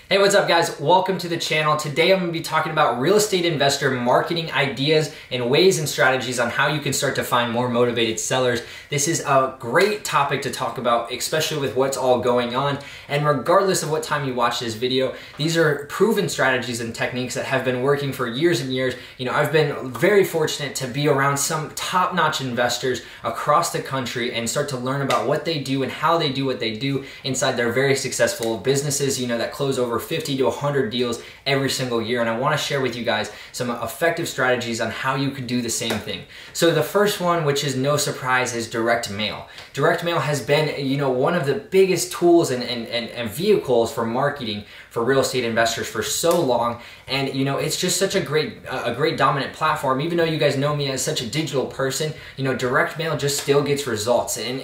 Hey, what's up guys? Welcome to the channel. Today I'm going to be talking about real estate investor marketing ideas and ways and strategies on how you can start to find more motivated sellers. This is a great topic to talk about, especially with what's all going on. And regardless of what time you watch this video, these are proven strategies and techniques that have been working for years and years. You know, I've been very fortunate to be around some top-notch investors across the country and start to learn about what they do and how they do what they do inside their very successful businesses, you know, that close over 50 to 100 deals every single year. And I want to share with you guys some effective strategies on how you could do the same thing. So the first one, which is no surprise, is direct mail. Direct mail has been, you know, one of the biggest tools and vehicles for marketing for real estate investors for so long. And you know, it's just such a great dominant platform. Even though you guys know me as such a digital person, you know, direct mail just still gets results. And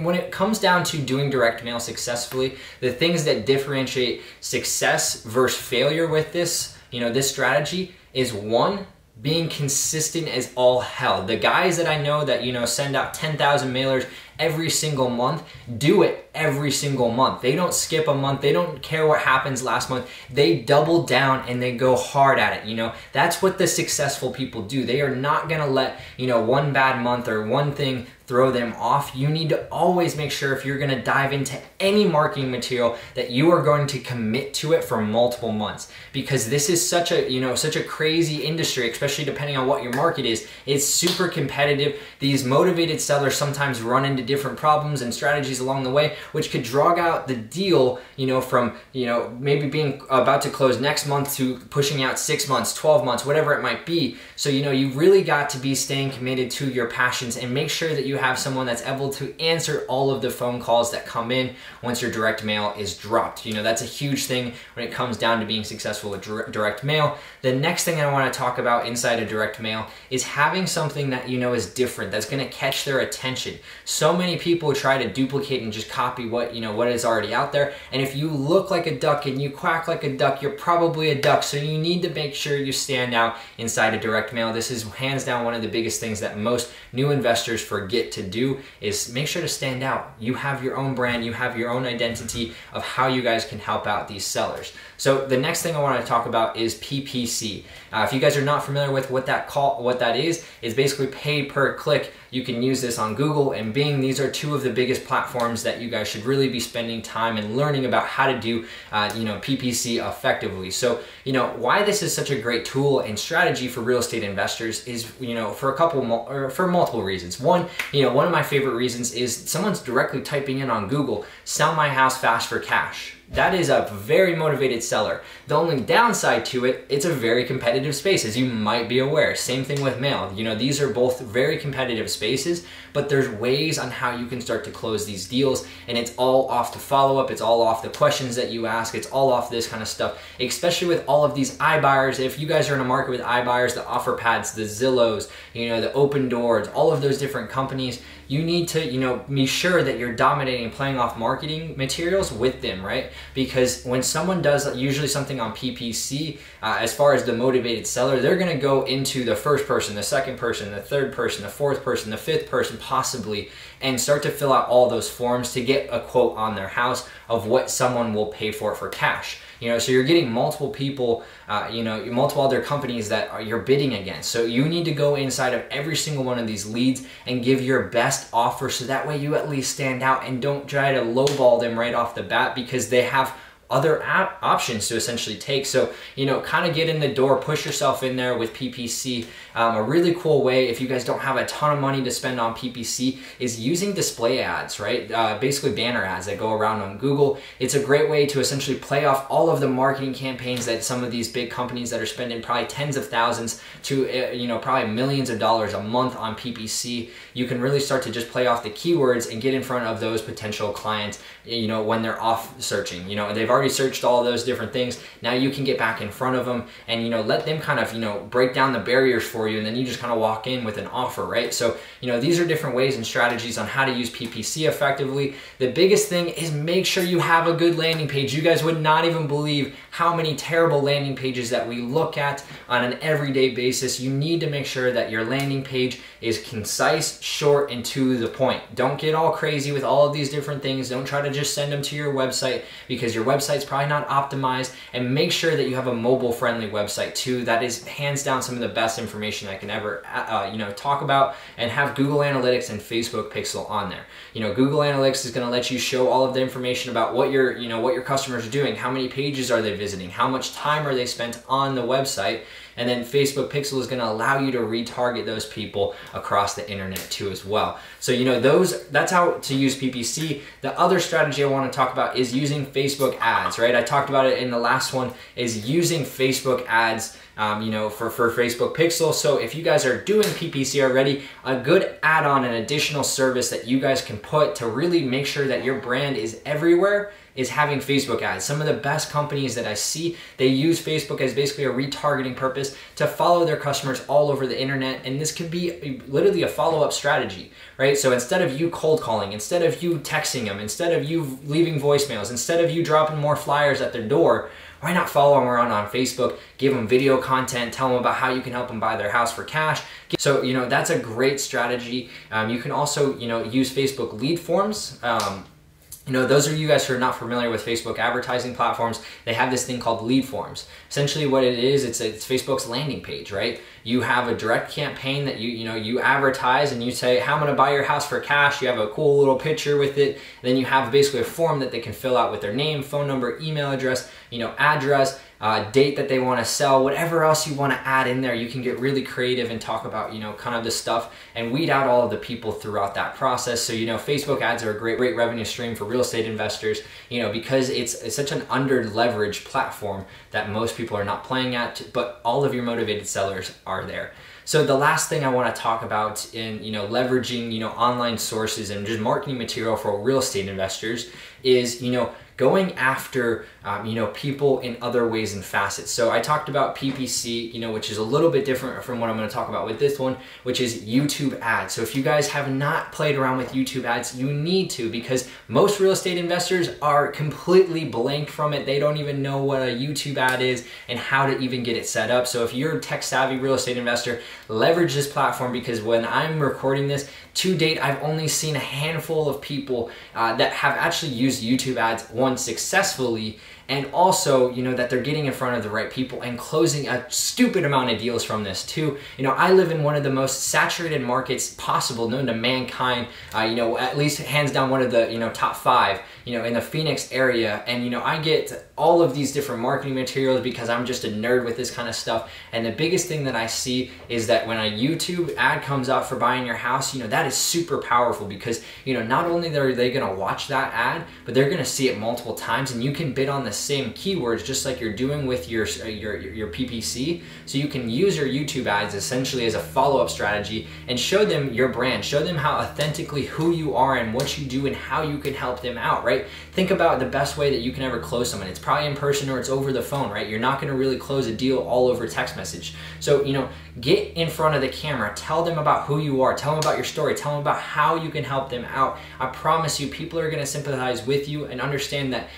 when it comes down to doing direct mail successfully, the things that differentiate success versus failure with this, you know, this strategy is one, being consistent as all hell. The guys that I know that, you know, send out 10,000 mailers every single month, do it every single month. They don't skip a month. They don't care what happens last month. They double down and they go hard at it. You know, that's what the successful people do. They are not going to let, you know, one bad month or one thing throw them off. You need to always make sure, if you're going to dive into any marketing material, that you are going to commit to it for multiple months, because this is such a, you know, such a crazy industry, especially depending on what your market is. It's super competitive. These motivated sellers sometimes run into different problems and strategies along the way, which could drag out the deal, you know, from, you know, maybe being about to close next month to pushing out 6 months, 12 months, whatever it might be. So, you know, you really got to be staying committed to your passions and make sure that you have someone that's able to answer all of the phone calls that come in once your direct mail is dropped. You know, that's a huge thing when it comes down to being successful with direct mail. The next thing I want to talk about inside of direct mail is having something that, you know, is different, that's going to catch their attention. So many people try to duplicate and just copy what, you know, what is already out there. And if you look like a duck and you quack like a duck, you're probably a duck. So you need to make sure you stand out inside of direct mail. This is hands down one of the biggest things that most new investors forget to do, is make sure to stand out. You have your own brand, you have your own identity of how you guys can help out these sellers. So the next thing I want to talk about is PPC. If you guys are not familiar with what that is, it's basically pay per click. You can use this on Google and Bing. These are two of the biggest platforms that you guys should really be spending time and learning about how to do, you know, PPC effectively. So, you know, why this is such a great tool and strategy for real estate investors is, you know, for multiple reasons. One, you know, one of my favorite reasons is someone's directly typing in on Google, "sell my house fast for cash." That is a very motivated seller. The only downside to it, it's a very competitive space, as you might be aware. Same thing with mail. You know, these are both very competitive spaces, but there's ways on how you can start to close these deals, and it's all off the follow-up, it's all off the questions that you ask, it's all off this kind of stuff, especially with all of these iBuyers. If you guys are in a market with iBuyers, the OfferPads, the Zillows, you know, the Open Doors, all of those different companies, you need to, you know, be sure that you're dominating and playing off marketing materials with them, right? Because when someone does usually something on PPC, as far as the motivated seller, they're going to go into the first person, the second person, the third person, the fourth person, the fifth person possibly, and start to fill out all those forms to get a quote on their house of what someone will pay for it for cash. You know, so you're getting multiple people, you know, multiple other companies that you're bidding against. So you need to go inside of every single one of these leads and give your best offer, so that way you at least stand out and don't try to lowball them right off the bat, because they have other options to essentially take. So, you know, kind of get in the door, push yourself in there with PPC. A really cool way, if you guys don't have a ton of money to spend on PPC, is using display ads, right? Basically banner ads that go around on Google. It's a great way to essentially play off all of the marketing campaigns that some of these big companies that are spending probably tens of thousands to, you know, probably millions of dollars a month on PPC. You can really start to just play off the keywords and get in front of those potential clients, you know, when they're off searching. You know, they've already searched all those different things. Now you can get back in front of them and, you know, let them kind of, you know, break down the barriers for you, and then you just kind of walk in with an offer, right? So, you know, these are different ways and strategies on how to use PPC effectively. The biggest thing is make sure you have a good landing page. You guys would not even believe how many terrible landing pages that we look at on an everyday basis. You need to make sure that your landing page is concise, short, and to the point. Don't get all crazy with all of these different things. Don't try to just send them to your website, because your website's probably not optimized. And make sure that you have a mobile-friendly website too. That is hands down some of the best information I can ever talk about. And have Google Analytics and Facebook Pixel on there. Google Analytics is going to let you show all of the information about what your customers are doing, how many pages are they visiting, how much time are they spent on the website. And then Facebook Pixel is going to allow you to retarget those people across the internet too as well. So that's how to use PPC. The other strategy I want to talk about is using Facebook ads, right? I talked about it in the last one, is using Facebook ads for Facebook Pixel. So if you guys are doing PPC already, a good add-on and additional service that you guys can put to really make sure that your brand is everywhere is having Facebook ads. Some of the best companies that I see, they use Facebook as basically a retargeting purpose to follow their customers all over the internet. And this could be literally a follow-up strategy, right? So instead of you cold calling, instead of you texting them, instead of you leaving voicemails, instead of you dropping more flyers at their door, why not follow them around on Facebook, give them video content, tell them about how you can help them buy their house for cash. So, that's a great strategy. You can also, use Facebook lead forms. Those of you guys who are not familiar with Facebook advertising platforms, they have this thing called lead forms. Essentially what it is, it's Facebook's landing page, right? You have a direct campaign that you advertise, and you say, how I'm gonna buy your house for cash. You have a cool little picture with it. And then you have basically a form that they can fill out with their name, phone number, email address, address, date that they want to sell, whatever else you want to add in there. You can get really creative and talk about, kind of this stuff and weed out all of the people throughout that process. So, Facebook ads are a great revenue stream for real estate investors, because it's such an under-leveraged platform that most people are not playing at, but all of your motivated sellers are there. So the last thing I want to talk about in, leveraging, online sources and just marketing material for real estate investors is, going after, people in other ways and facets. So I talked about PPC, which is a little bit different from what I'm going to talk about with this one, which is YouTube ads. So if you guys have not played around with YouTube ads, you need to, because most real estate investors are completely blank from it. They don't even know what a YouTube ad is and how to even get it set up. So if you're a tech savvy real estate investor, leverage this platform, because when I'm recording this, to date, I've only seen a handful of people that have actually used YouTube ads, one, successfully, and also, that they're getting in front of the right people and closing a stupid amount of deals from this too. I live in one of the most saturated markets possible known to mankind, at least hands down one of the, top 5, in the Phoenix area. And, I get all of these different marketing materials because I'm just a nerd with this kind of stuff. And the biggest thing that I see is that when a YouTube ad comes out for buying your house, that is super powerful, because, not only are they going to watch that ad, but they're going to see it multiple times, and you can bid on the same keywords just like you're doing with your PPC. So you can use your YouTube ads essentially as a follow-up strategy and show them your brand, show them how authentically who you are and what you do and how you can help them out, right? Think about the best way that you can ever close someone. It's probably in person or it's over the phone, right? You're not going to really close a deal all over text message. So, get in front of the camera, tell them about who you are, tell them about your story, tell them about how you can help them out. I promise you, people are going to sympathize with you and understand that,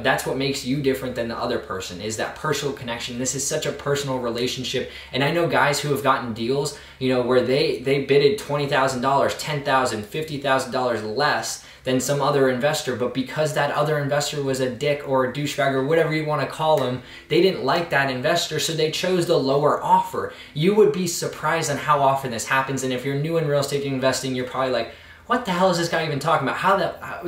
that's what makes you different than the other person, is that personal connection. This is such a personal relationship. And I know guys who have gotten deals, where they bidded $20,000, $10,000, $50,000 less than some other investor, but because that other investor was a dick or a douchebag or whatever you want to call them, they didn't like that investor, so they chose the lower offer. You would be surprised on how often this happens, and if you're new in real estate investing, you're probably like, what the hell is this guy even talking about?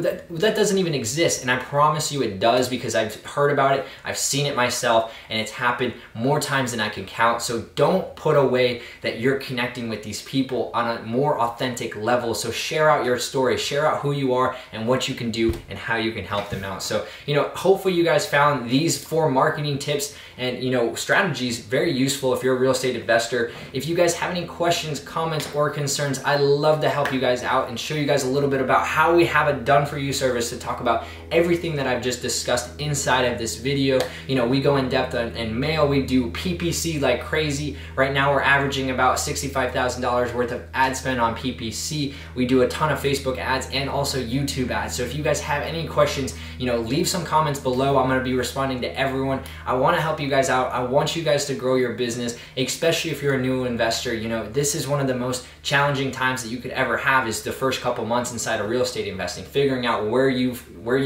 That doesn't even exist. And I promise you it does, because I've heard about it, I've seen it myself, and it's happened more times than I can count. So don't put away that you're connecting with these people on a more authentic level. So share out your story, share out who you are and what you can do and how you can help them out. So, hopefully you guys found these 4 marketing tips and, strategies very useful if you're a real estate investor. If you guys have any questions, comments, or concerns, I'd love to help you guys out and show you guys a little bit about how we have a done for you service to talk about everything that I've just discussed inside of this video. You know, we go in depth in mail, we do PPC like crazy. Right now we're averaging about $65,000 worth of ad spend on PPC. We do a ton of Facebook ads and also YouTube ads. So if you guys have any questions, you know, leave some comments below. I'm gonna be responding to everyone. I wanna help you guys out. I want you guys to grow your business, especially if you're a new investor. You know, this is one of the most challenging times that you could ever have, is the first couple months inside of real estate investing, figuring out where you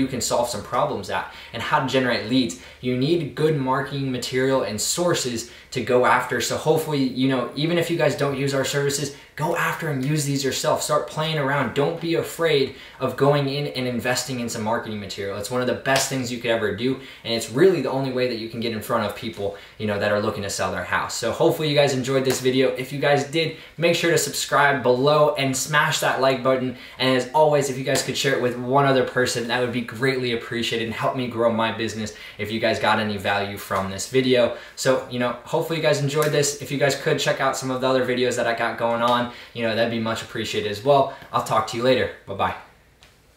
can solve some problems at and how to generate leads. You need good marketing material and sources to go after. So hopefully, you know, even if you guys don't use our services, go after and use these yourself. Start playing around. Don't be afraid of going in and investing in some marketing material. It's one of the best things you could ever do, and it's really the only way that you can get in front of people, you know, that are looking to sell their house. So hopefully you guys enjoyed this video. If you guys did, make sure to subscribe below and smash that like button. And as always, if you guys could share it with one other person, that would be greatly appreciated and help me grow my business if you guys got any value from this video. So, you know, hopefully you guys enjoyed this. If you guys could check out some of the other videos that I got going on, you know, that'd be much appreciated as well. I'll talk to you later. Bye-bye.